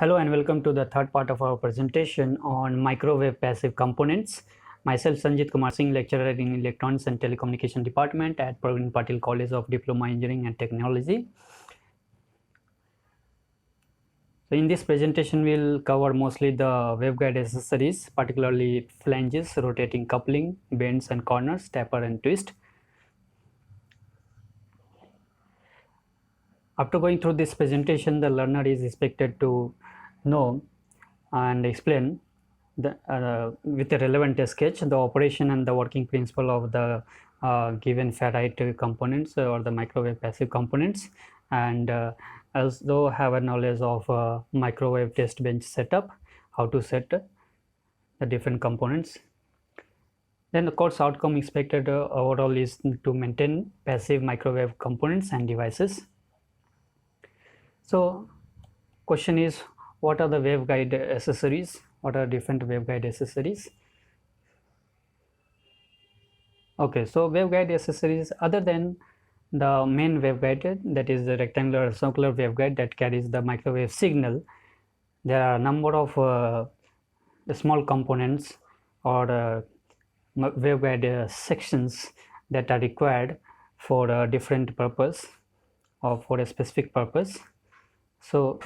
Hello and welcome to the third part of our presentation on microwave passive components. Myself Sanjit Kumar Singh, lecturer in Electronics and Telecommunication Department at Praveen Patil College of Diploma Engineering and Technology. So in this presentation, we'll cover mostly the waveguide accessories, particularly flanges, rotating coupling, bends and corners, taper and twist. After going through this presentation, the learner is expected to know and explain with a relevant sketch the operation and the working principle of the given ferrite components or the microwave passive components, and also have a knowledge of microwave test bench setup, how to set the different components. Then the course outcome expected overall is to maintain passive microwave components and devices. So question is, what are the waveguide accessories? What are different waveguide accessories? Okay, so waveguide accessories, other than the main waveguide, that is the rectangular or circular waveguide that carries the microwave signal, there are a number of small components or waveguide sections that are required for a different purpose or for a specific purpose. So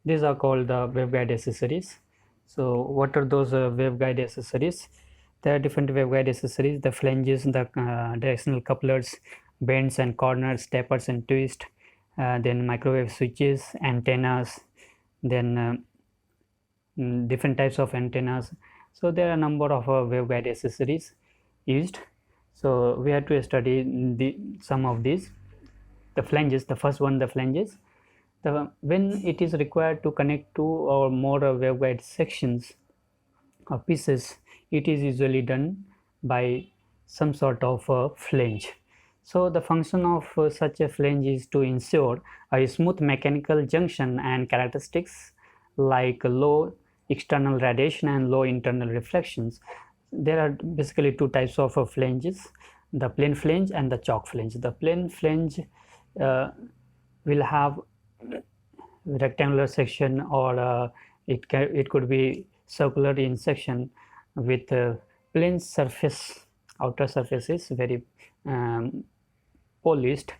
these are called the waveguide accessories. So what are those waveguide accessories? There are different waveguide accessories: the flanges, the directional couplers, bends and corners, tapers and twists, then microwave switches, antennas, then different types of antennas. So there are a number of waveguide accessories used. So we have to study some of these. The flanges, the first one, the flanges. When it is required to connect two or more waveguide sections or pieces, it is usually done by some sort of flange. So the function of such a flange is to ensure a smooth mechanical junction and characteristics like low external radiation and low internal reflections. There are basically two types of flanges: the plane flange and the choke flange. The plane flange will have rectangular section, or it could be circular in section with plane surface. Outer surface is very polished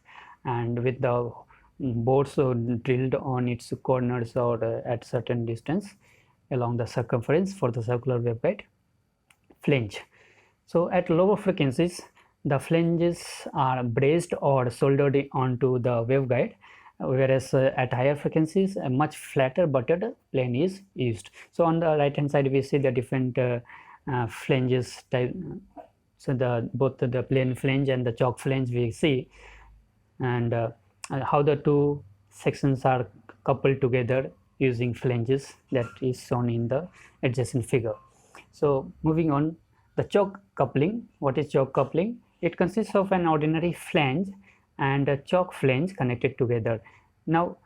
and with the boards drilled on its corners or at certain distance along the circumference for the circular waveguide flange. So at lower frequencies, the flanges are braced or soldered onto the waveguide, whereas at higher frequencies a much flatter butted plane is used. So on the right hand side we see the different flanges type. So both the plane flange and the choke flange we see, and how the two sections are coupled together using flanges, that is shown in the adjacent figure. So moving on, the choke coupling. What is choke coupling? It consists of an ordinary flange and a choke flange connected together. Now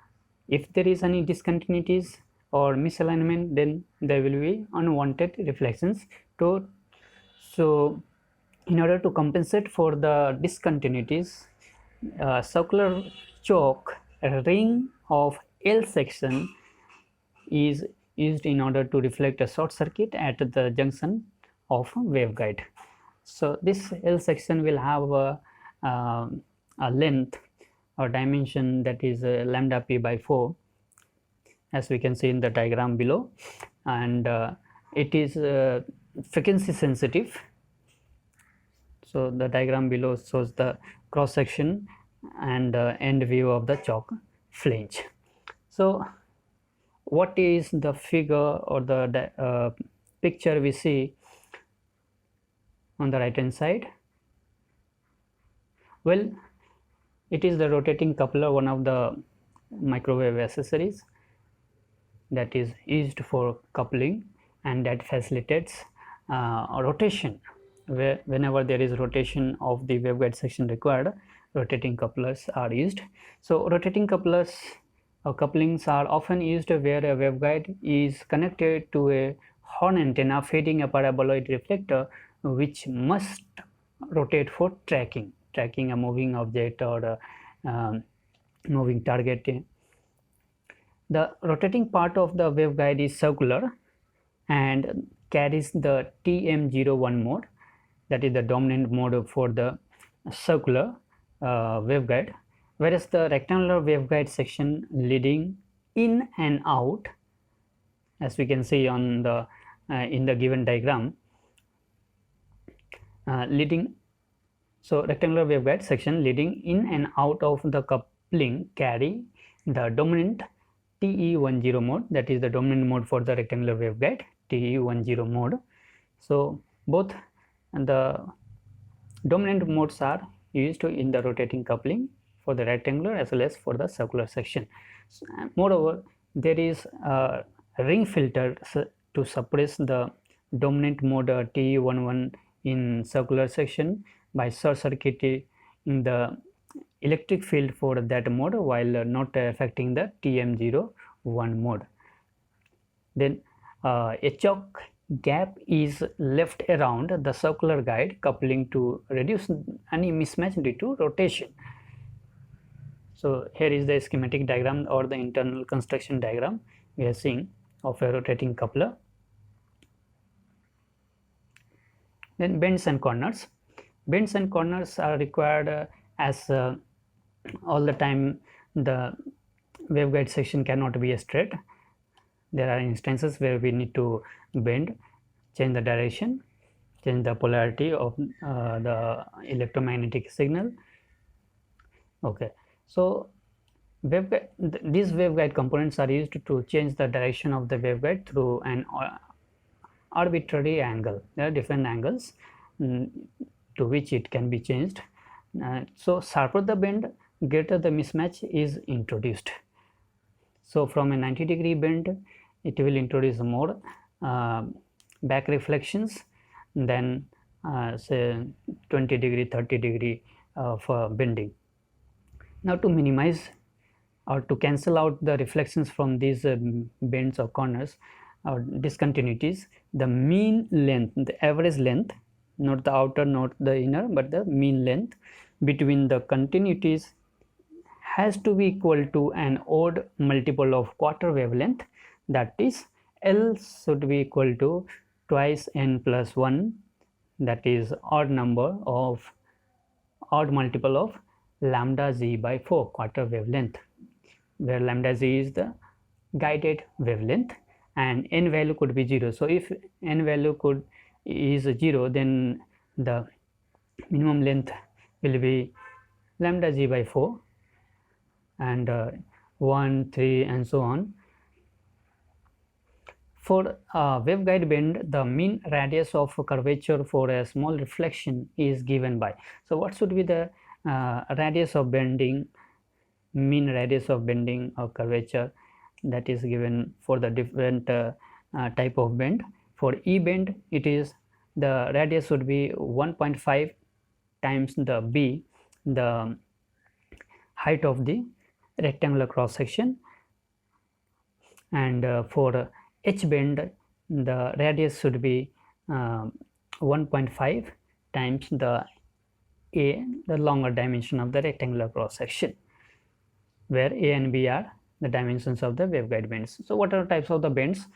if there is any discontinuities or misalignment, then there will be unwanted reflections. So in order to compensate for the discontinuities, circular choke, a ring of L section is used in order to reflect a short circuit at the junction of waveguide. So this L section will have a length or dimension that is lambda p by 4, as we can see in the diagram below, and it is frequency sensitive. So the diagram below shows the cross section and end view of the choke flange. So what is the figure or the picture we see on the right hand side? Well, it is the rotating coupler, one of the microwave accessories that is used for coupling and that facilitates rotation. Whenever there is rotation of the waveguide section required, rotating couplers are used. So rotating couplers or couplings are often used where a waveguide is connected to a horn antenna feeding a paraboloid reflector, which must rotate for tracking a moving object or moving target. The rotating part of the waveguide is circular and carries the TM01 mode, that is the dominant mode for the circular waveguide, whereas the rectangular waveguide section leading in and out, as we can see on the in the given diagram, so rectangular waveguide section leading in and out of the coupling carry the dominant TE10 mode, that is the dominant mode for the rectangular waveguide, TE10 mode. So both the dominant modes are used in the rotating coupling for the rectangular as well as for the circular section. So, moreover, there is a ring filter to suppress the dominant mode TE11 in circular section by short circuiting the electric field for that mode while not affecting the TM01 mode. Then a choke gap is left around the circular guide coupling to reduce any mismatch due to rotation. So here is the schematic diagram or the internal construction diagram we are seeing of a rotating coupler. Then bends and corners. Bends and corners are required as all the time the waveguide section cannot be straight. There are instances where we need to bend, change the direction, change the polarity of the electromagnetic signal. Okay, so these waveguide components are used to change the direction of the waveguide through an arbitrary angle. There are different angles to which it can be changed. So sharper the bend, greater the mismatch is introduced. So from a 90-degree bend, it will introduce more back reflections than say 20-degree, 30-degree of bending. Now to minimize or to cancel out the reflections from these bends or corners or discontinuities, the mean length, the average length, not the outer, not the inner, but the mean length between the continuities has to be equal to an odd multiple of quarter wavelength, that is L should be equal to twice n plus 1, that is odd multiple of lambda z by 4 quarter wavelength, where lambda z is the guided wavelength and n value could be 0. So if n value is 0, then the minimum length will be lambda z by 4 and 1, 3 and so on. For a waveguide bend, the mean radius of curvature for a small reflection is given by. So what should be the radius of bending, mean radius of bending or curvature that is given for the different type of bend. For E bend, it is the radius should be 1.5 times the B, the height of the rectangular cross section, and for H bend the radius should be 1.5 times the A, the longer dimension of the rectangular cross section, where A and B are the dimensions of the waveguide bends. So what are types of the bends?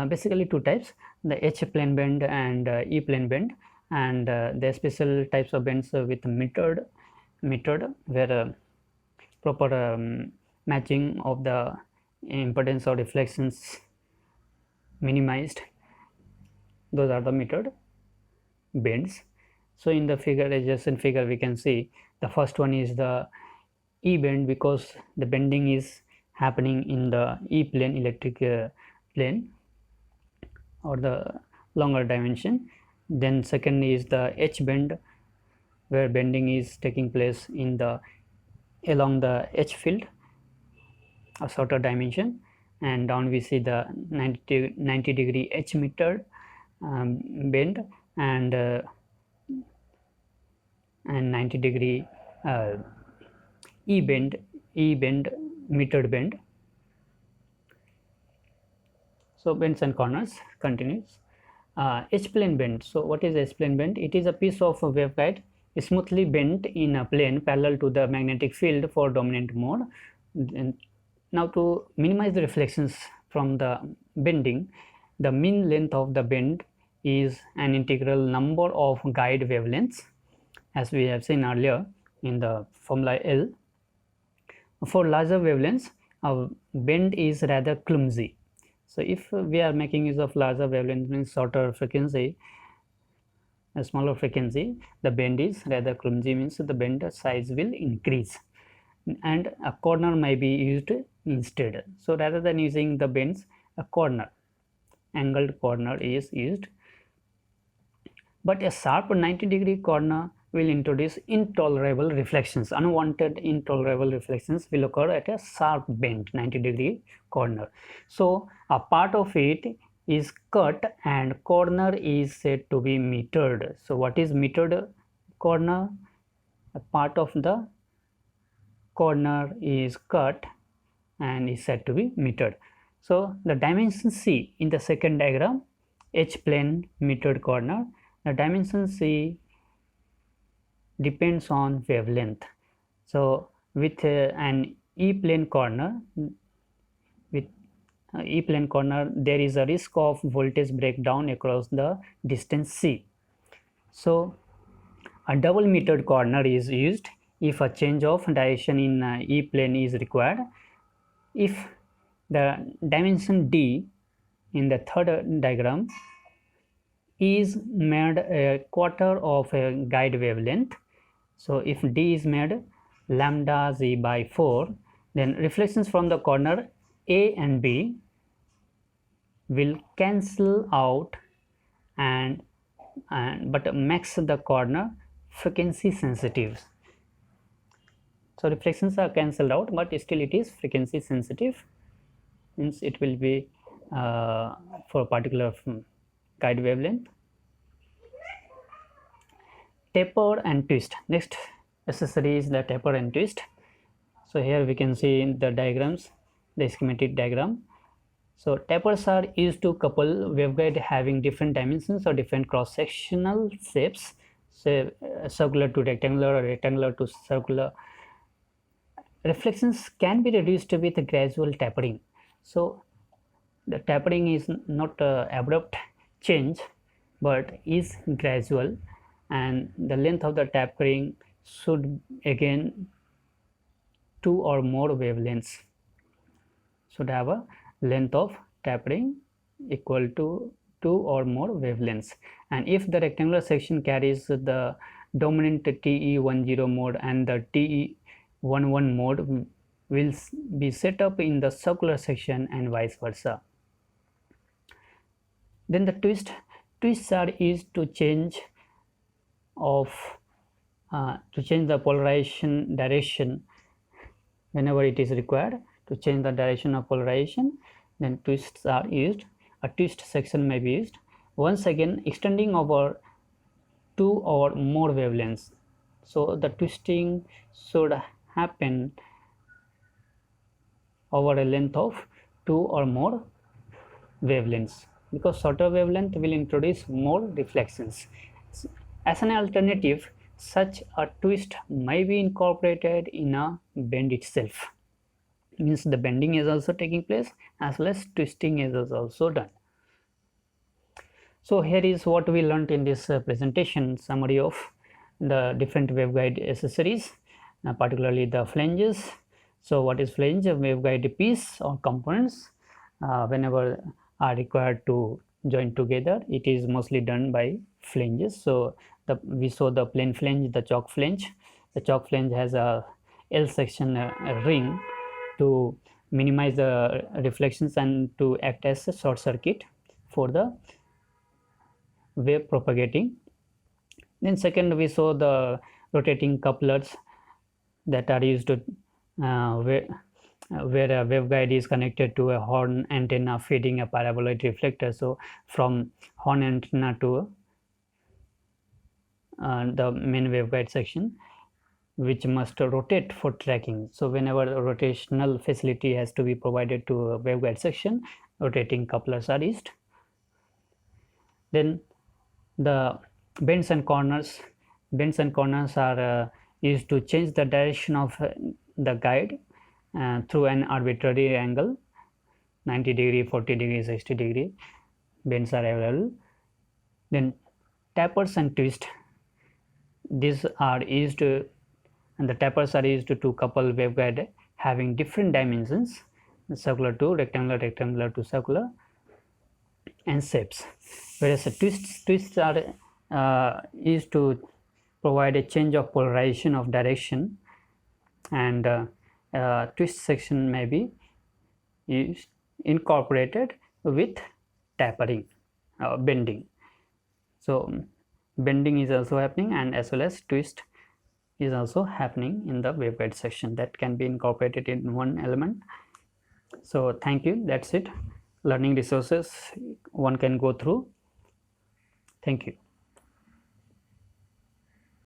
Basically two types, the H plane bend and E plane bend, and there are special types of bends with metered, where proper matching of the impedance or reflections minimized. Those are the metered bends. So in the adjacent figure we can see the first one is the E bend, because the bending is happening in the E plane, electric plane, or the longer dimension. Then second is the H bend, where bending is taking place in the along the H field, a shorter dimension, and down we see the 90 degree H metered bend and 90 degree E bend metered bend. So bends and corners continues. H plane bend. So what is H plane bend? It is a piece of waveguide smoothly bent in a plane parallel to the magnetic field for dominant mode. And Now to minimize the reflections from the bending, the mean length of the bend is an integral number of guide wavelengths, as we have seen earlier in the formula L. For larger wavelengths, a bend is rather clumsy. So if we are making use of larger wavelength, means shorter frequency, a smaller frequency, the bend is rather clumsy, means the bend size will increase and a corner may be used instead. So rather than using the bends, a corner, angled corner is used. But a sharp 90-degree corner will introduce intolerable reflections. Unwanted intolerable reflections will occur at a sharp bend 90-degree corner. So a part of it is cut and corner is said to be metered. So what is metered corner? A part of the corner is cut and is said to be metered. So the dimension C in the second diagram, H plane metered corner, the dimension C depends on wavelength. So with an E plane corner, there is a risk of voltage breakdown across the distance C. So a double metered corner is used if a change of direction in E plane is required. If the dimension D in the third diagram is made a quarter of a guide wavelength, so if D is made lambda Z by 4, then reflections from the corner A and B will cancel out but makes the corner frequency sensitive. So reflections are cancelled out, but still it is frequency sensitive, means it will be for a particular guide wavelength. Taper and twist. Next accessory is the taper and twist. So here we can see in the diagrams, the schematic diagram. So tapers are used to couple waveguide having different dimensions or different cross-sectional shapes, say circular to rectangular or rectangular to circular. Reflections can be reduced with gradual tapering. So the tapering is not abrupt change but is gradual, and the length of the tapering should again 2 or more wavelengths, should have a length of tapering equal to 2 or more wavelengths. And if the rectangular section carries the dominant TE10 mode and the TE11 mode will be set up in the circular section and vice versa. Then the twists are used to change the polarization direction whenever it is required. To change the direction of polarization, then twists are used. A twist section may be used, once again extending over 2 or more wavelengths. So the twisting should happen over a length of 2 or more wavelengths, because shorter wavelength will introduce more reflections. As an alternative, such a twist may be incorporated in a bend itself, means the bending is also taking place as well as twisting is also done. So here is what we learned in this presentation, summary of the different waveguide accessories, particularly the flanges. So what is flange? A waveguide piece or components whenever are required to join together, it is mostly done by flanges. So we saw the plain flange, the chalk flange. The chalk flange has a L section ring to minimize the reflections and to act as a short circuit for the wave propagating. Then second, we saw the rotating couplers that are used to where a waveguide is connected to a horn antenna feeding a paraboloid reflector. So from horn antenna to the main waveguide section, which must rotate for tracking. So whenever a rotational facility has to be provided to a waveguide section, rotating couplers are used. Then the bends and corners are used to change the direction of the guide through an arbitrary angle, 90 degree, 40 degree, 60 degree bends are available. Then tapers and twist, these are used and the tapers are used to couple waveguide having different dimensions, circular to rectangular, rectangular to circular, and shapes. Whereas twists are used to provide a change of polarization of direction, and twist section may be used incorporated with tapering, bending. So bending is also happening, and as well as twist is also happening in the waveguide section that can be incorporated in one element. So thank you, that's it. Learning resources one can go through. Thank you.